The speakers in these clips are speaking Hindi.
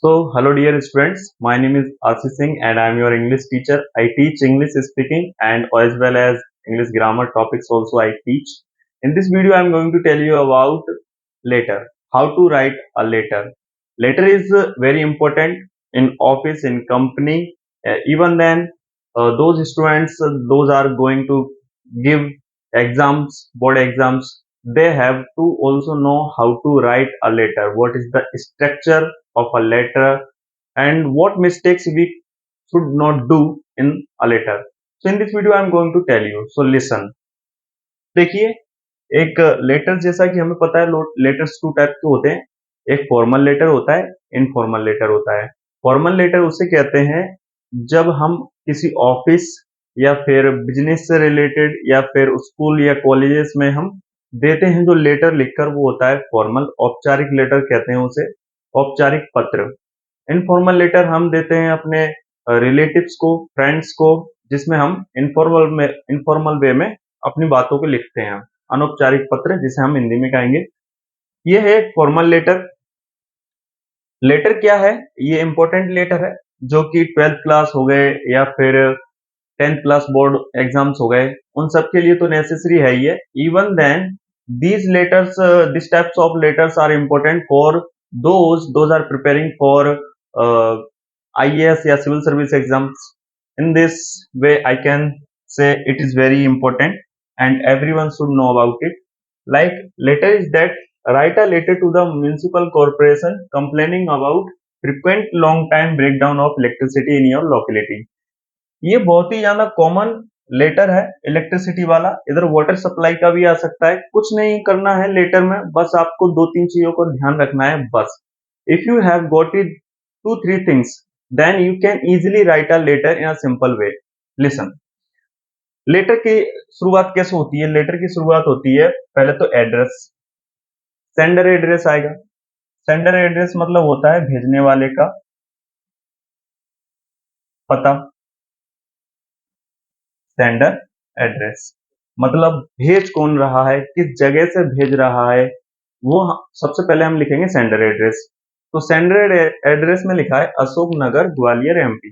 Hello dear students, my name is Ashish Singh and I am your English teacher. I teach English speaking and as well as English grammar topics also I teach. In this video, I am going to tell you about letter, how to write a letter. Letter is very important in office, in company, even then those students, those are going to give exams, board exams, they have to also know how to write a letter, what is the structure of a letter and what mistakes we should not do in a letter. So in this video I am going to tell you. So listen. देखिए, एक लेटर जैसा कि हमें पता है लेटर्स टू टाइप के होते हैं। एक फॉर्मल लेटर होता है, इनफॉर्मल लेटर होता है। फॉर्मल लेटर उसे कहते हैं जब हम किसी ऑफिस या फिर बिजनेस से रिलेटेड या फिर स्कूल या कॉलेजेस में हम देते हैं जो लेटर लिखकर, वो होता है फॉर्मल। औपचारिक लेटर कहते हैं उसे, औपचारिक पत्र। इनफॉर्मल लेटर हम देते हैं अपने रिलेटिव्स को, फ्रेंड्स को, जिसमें हम इनफॉर्मल वे में अपनी बातों को लिखते हैं। अनौपचारिक पत्र जिसे हम हिंदी में कहेंगे, ये है एक फॉर्मल लेटर। लेटर क्या है? ये इंपॉर्टेंट लेटर है जो कि 12th क्लास हो गए या फिर 10th क्लास बोर्ड एग्जाम्स हो गए, उन सब के लिए तो नेसेसरी है ही है। Even then this types of letters are important for those are preparing for IAS या civil service exams. In this way I can say it is very important and everyone should know about it. Like, letter is that write a letter to the municipal corporation complaining about frequent long time breakdown of electricity in your locality. ये बहुत ही ज्यादा कॉमन लेटर है इलेक्ट्रिसिटी वाला। इधर वाटर सप्लाई का भी आ सकता है। कुछ नहीं करना है लेटर में, बस आपको दो तीन चीजों को ध्यान रखना है बस। If you have got it 2-3 things then you can easily write a letter in a simple way. Listen, letter की शुरुआत कैसे होती है? लेटर की शुरुआत होती है पहले तो एड्रेस, सेंडर एड्रेस आएगा। सेंडर एड्रेस मतलब होता है भेजने वाले का पता। सेंडर एड्रेस मतलब भेज कौन रहा है, किस जगह से भेज रहा है, वो सबसे पहले हम लिखेंगे सेंडर एड्रेस। तो सेंडर एड्रेस में लिखा है अशोक नगर ग्वालियर MP।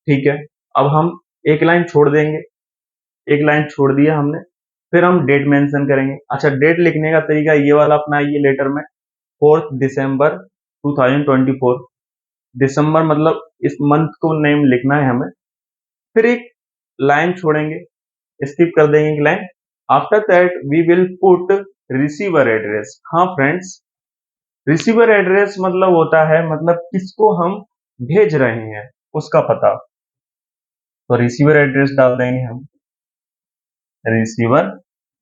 ठीक है, अब हम एक लाइन छोड़ देंगे, एक लाइन छोड़ दिया हमने, फिर हम डेट मेंशन करेंगे। अच्छा, डेट लिखने का तरीका ये वाला अपनाइए लेटर में, 4 दिसंबर 2024। दिसंबर मतलब इस मंथ को नेम लिखना है हमें। फिर एक लाइन छोड़ेंगे, स्किप कर देंगे एक line. After that we will put receiver address. हाँ फ्रेंड्स, रिसीवर एड्रेस मतलब होता है, मतलब किसको हम भेज रहे हैं उसका पता। तो रिसीवर एड्रेस डाल देंगे हम, रिसीवर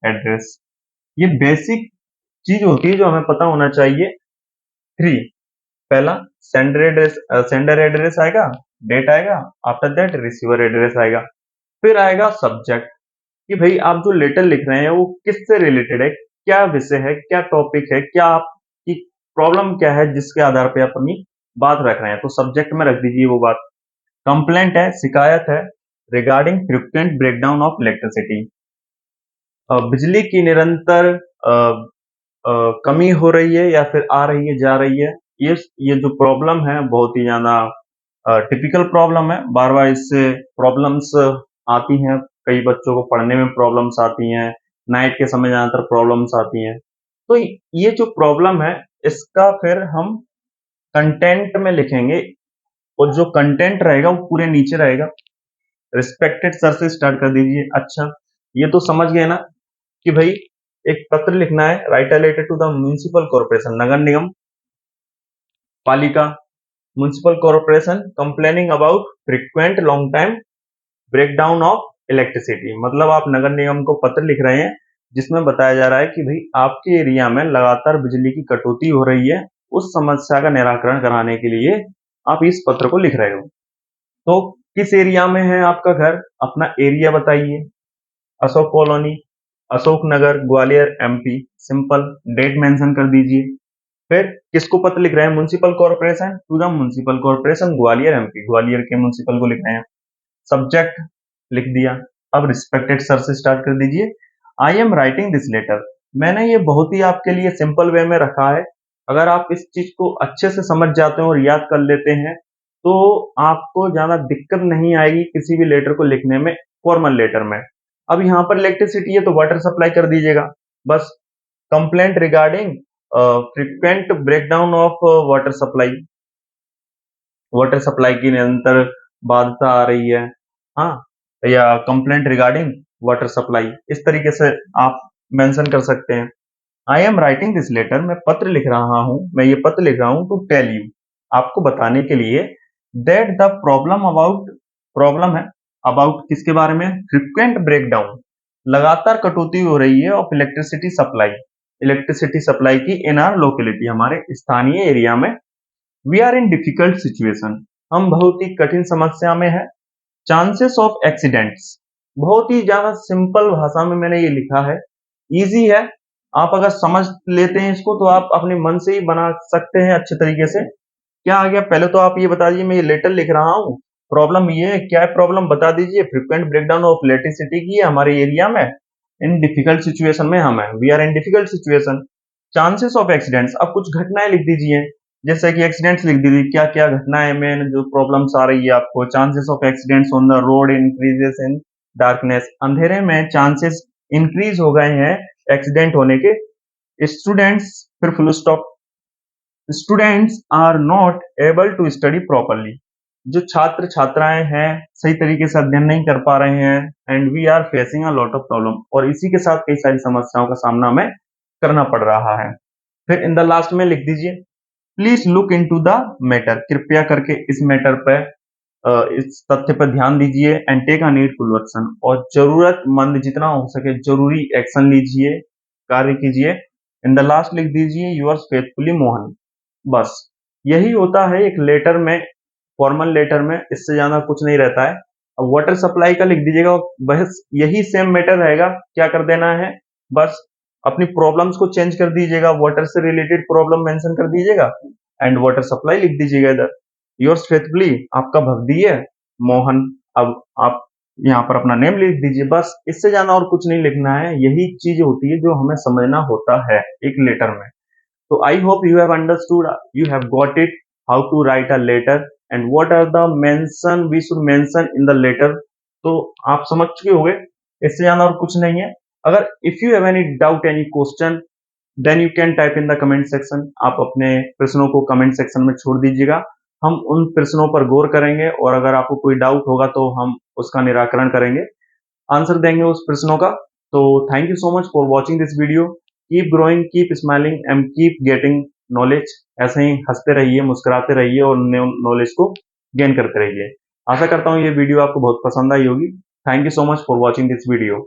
एड्रेस। ये बेसिक चीज होती है जो हमें पता होना चाहिए। 3, पहला सेंडर एड्रेस आएगा, डेट आएगा, आफ्टर दैट रिसीवर एड्रेस आएगा। फिर आएगा सब्जेक्ट, कि भाई आप जो लेटर लिख रहे हैं वो किससे रिलेटेड है, क्या विषय है, क्या टॉपिक है, क्या आपकी प्रॉब्लम क्या है जिसके आधार पे आप अपनी बात रख रहे हैं। तो सब्जेक्ट में रख दीजिए वो बात। कंप्लेंट है, शिकायत है, regarding frequent breakdown of electricity, बिजली की निरंतर कमी हो रही है या फिर आ रही है, जा रही है। ये जो प्रॉब्लम है बहुत ही ज्यादा टिपिकल प्रॉब्लम है। बार बार इससे प्रॉब्लम्स आती हैं, कई बच्चों को पढ़ने में प्रॉब्लम्स आती हैं, नाइट के समय ज्यादातर प्रॉब्लम्स आती हैं। तो ये जो प्रॉब्लम है इसका फिर हम कंटेंट में लिखेंगे, और जो कंटेंट रहेगा वो पूरे नीचे रहेगा। रिस्पेक्टेड सर से स्टार्ट कर दीजिए। अच्छा, ये तो समझ गए ना कि भाई एक पत्र लिखना है, write a letter to the municipal corporation, नगर निगम, पालिका, municipal corporation complaining about frequent long time breakdown of electricity. मतलब आप नगर निगम को पत्र लिख रहे हैं जिसमें बताया जा रहा है कि भाई आपके एरिया में लगातार बिजली की कटौती हो रही है, उस समस्या का निराकरण कराने के लिए आप इस पत्र को लिख रहे हो। तो किस एरिया में है आपका घर, अपना एरिया बताइए। Ashok colony, Ashok Nagar, Gwalior MP। Simple, date mention कर दीजिए। फिर किसको पत्र लिख रहे हैं? Municipal corporation, to the municipal corporation Gwalior MP, Gwalior के म्युनिसिपल को लिख रहे हैं। सब्जेक्ट लिख दिया। अब रिस्पेक्टेड सर से स्टार्ट कर दीजिए। I am writing this letter, मैंने ये बहुत ही आपके लिए सिंपल वे में रखा है। अगर आप इस चीज को अच्छे से समझ जाते हैं और याद कर लेते हैं तो आपको ज्यादा दिक्कत नहीं आएगी किसी भी लेटर को लिखने में, फॉर्मल लेटर में। अब यहाँ पर इलेक्ट्रिसिटी है तो वाटर सप्लाई कर दीजिएगा बस। Complaint regarding frequent breakdown of water supply की निरंतर बाध्यता आ रही है, हाँ, या कंप्लेंट रिगार्डिंग वाटर सप्लाई, इस तरीके से आप मेंशन कर सकते हैं। I am writing this letter, मैं पत्र लिख रहा हूं, मैं ये पत्र लिख रहा हूं टू टेल यू, आपको बताने के लिए, दैट द प्रॉब्लम है अबाउट किसके बारे में, फ्रीक्वेंट ब्रेकडाउन, लगातार कटौती हो रही है ऑफ इलेक्ट्रिसिटी सप्लाई की इन आर लोकेलिटी, हमारे स्थानीय एरिया में। We are in difficult situation, हम बहुत ही कठिन समस्या में है। चांसेस ऑफ एक्सीडेंट्स, बहुत ही ज्यादा सिंपल भाषा में मैंने ये लिखा है, इजी है, आप अगर समझ लेते हैं इसको तो आप अपने मन से ही बना सकते हैं अच्छे तरीके से। क्या आ गया, पहले तो आप ये बता दीजिए, मैं ये लेटर लिख रहा हूँ, प्रॉब्लम ये है, क्या है प्रॉब्लम बता दीजिए, फ्रीक्वेंट ब्रेकडाउन ऑफ इलेक्ट्रिसिटी की है हमारे एरिया में, इन डिफिकल्ट सिचुएशन में हम है, we are in difficult situation. Chances of accidents, अब कुछ घटनाएं लिख दीजिए, जैसे कि एक्सीडेंट्स लिख दीजिए, क्या क्या घटनाएं में जो प्रॉब्लम्स आ रही है आपको। Chances of accidents on the road increases in darkness, अंधेरे में चांसेस इंक्रीज हो गए हैं एक्सीडेंट होने के। स्टूडेंट्स, फिर full stop, students are not able to study properly, जो छात्र छात्राएं हैं सही तरीके से अध्ययन नहीं कर पा रहे हैं। And we are facing a lot of problem, और इसी के साथ कई सारी समस्याओं का सामना हमें करना पड़ रहा है। फिर इन द लास्ट में लिख दीजिए, please look into the matter, कृपया करके इस मैटर पर इस तथ्य पर ध्यान दीजिए। And take a needful action, और जरूरतमंद जितना हो सके जरूरी एक्शन लीजिए, कार्य कीजिए। इन द लास्ट लिख दीजिए, यूअर्स फेथफुली मोहन। बस यही होता है एक लेटर में, फॉर्मल लेटर में, इससे ज्यादा कुछ नहीं रहता है। अब वाटर सप्लाई का लिख दीजिएगा, बस यही सेम मैटर रहेगा, क्या कर देना है, बस अपनी प्रॉब्लम्स को चेंज कर दीजिएगा, वाटर से रिलेटेड प्रॉब्लम मेंशन कर दीजिएगा एंड वाटर सप्लाई लिख दीजिएगा इधर। योर्स फेथफुली, आपका भक्तिय मोहन। अब आप यहाँ पर अपना नेम लिख दीजिए, बस इससे ज्यादा और कुछ नहीं लिखना है। यही चीज होती है जो हमें समझना होता है एक लेटर में। So I hope you have understood, you have got it, how to write a letter and what are the mention we should mention in the letter. तो आप समझ चुके होंगे, इससे ज्यादा और कुछ नहीं है। अगर if you have any doubt, any question, then you can type in the comment section. आप अपने प्रश्नों को कमेंट सेक्शन में छोड़ दीजिएगा, हम उन प्रश्नों पर गौर करेंगे और अगर आपको कोई डाउट होगा तो हम उसका निराकरण करेंगे, आंसर देंगे उस प्रश्नों का। तो thank you so much for watching this video. Keep growing, keep smiling and keep getting knowledge. ऐसे ही हंसते रहिए, मुस्कुराते रहिए और नॉलेज को गेन करते रहिए। आशा करता हूँ ये वीडियो आपको बहुत पसंद आई होगी। Thank you so much for watching this video.